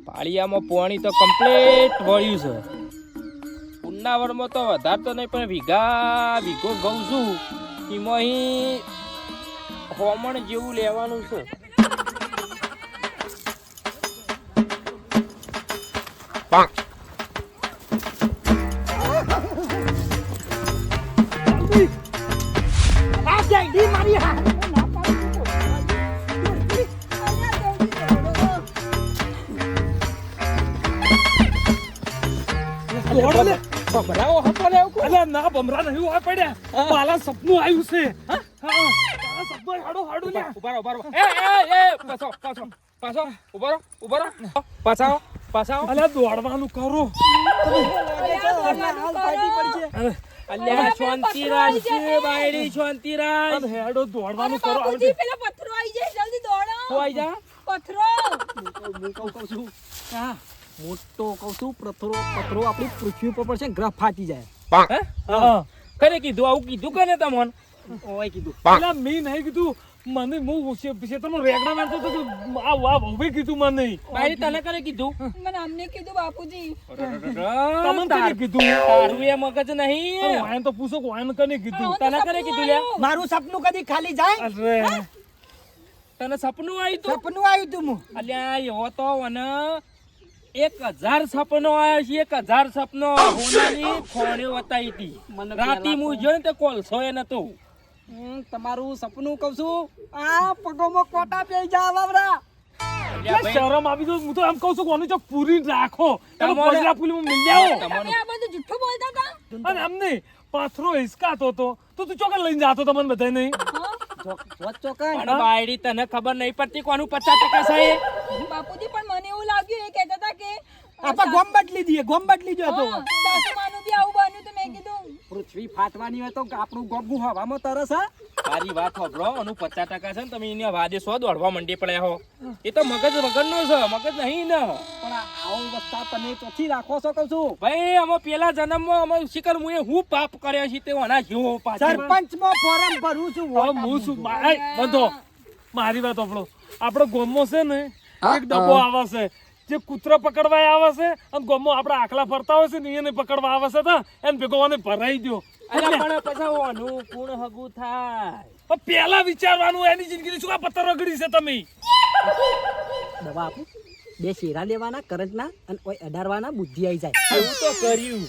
પાળિયામાં પાણી તો કમ્પ્લીટ વળ્યું છે. ઉનાવરમાં તો વધારે તો નહીં પણ વીઘો ઘઉં છું એમાં અહીં હોમણ જેવું લેવાનું છે. સપનું આવ્યું છે. દોડવાનું કરો. અલ્યા શાંતિ રાખ બાયડી, શાંતિ રાખ. હેડો દોડવાનું કરો. પેલા પથરો આવી જાય, જલ્દી દોડો. તું આઈ જા. પથરો કહું છું મોટો કહું છું પથરો આપણી પૃથ્વી ઉપર પડશે ગ્રહ ફાટી જાય. કરે કીધું આવું કીધું કને તમને? ઓય કીધું પેલા મેં નહીં કીધું મને. હું તમે રેગડા મારતો તો આ ભાવે કીધું મને. બાયડી તને કરે કીધું? મને અમને કીધું બાપુજી. તમને કને કીધું? તારું એ મગજ નહીં. વાયન તો પૂછો વાયન કને કીધું? તને કરે કીધું લ્યા? મારું સપનું કદી ખાલી જાય? અરે તને સપનું આવ્યું તું? સપનું આવ્યું તું હું. અલ્યા એવો તો મને 1000 સપનો આવ્યા છે. 1000 સપનો હોનાની ખોણે વતાઈ હતી. રાતી હું જોઈ તો કોલસો એ નતો. તમારું સપનું કહું છું આ પગોમાં કોટા પેઈ જા વાવરા. શરમ આવી તો હું તો એમ કહું છું કોની ચોક પૂરી રાખો. એનો પજરા પુલી માં મિલ જાઓ. તમે આ બધું જુઠ્ઠું બોલતા હતા. અને એમ નહીં પાથરો હિસકાતો તો તું ચોકન લઈને જાતો તમને બધાય નહીં. ચોકન પણ બાયડી તને ખબર નહીં પડતી કોનું 50% છે. બાપુજી પણ મને એવું લાગ્યું એ કહેતા હતા કે આપા ગોમ બદલી દઈએ ગોમ બદલી જો તો સાસુમાનું બી આવું બન્યું તો મેં કીધું પૃથ્વી ફાટવાની હોય તો આપણું ગોમ હવામાં તરસ હા. મારી વાત સાંભળો, આનું 50% છે ને તમે એને વાદે સો દોડવા મંડી પડ્યા હો. એ તો મગજ વગરનો છે, મગજ નહીં ને. પણ આવું વસ્તા તમે ચોથી રાખો છો કહું છું. ભાઈ અમે પેલા જન્મમાં અમે શિકર હું પાપ કર્યા છે તે આના જેવો પાછો. સરપંચમાં ફોરમ ભરું છું. હવે હું શું બધો મારી વાત આપણો ગોમો છે ને એક ડબ્બો આવે છે જે કૂતરા પકડવા આવે છે અને ગોમો આપડા આખલા ફરતા હોય છે ને એને પકડવા આવે છે તો એને ભેગો મને ભરાઈ દો. અરે પણ પછી ઓનું કોણ હગું થાય? પેલા વિચારવાનું એની જિંદગી શું આ પથ્થર રગડી છે તમે. દવા આપું 2 શેરા લેવાના કરંટના અને ઓય અડારવાના બુદ્ધિ આવી જાય. એવું તો કર્યું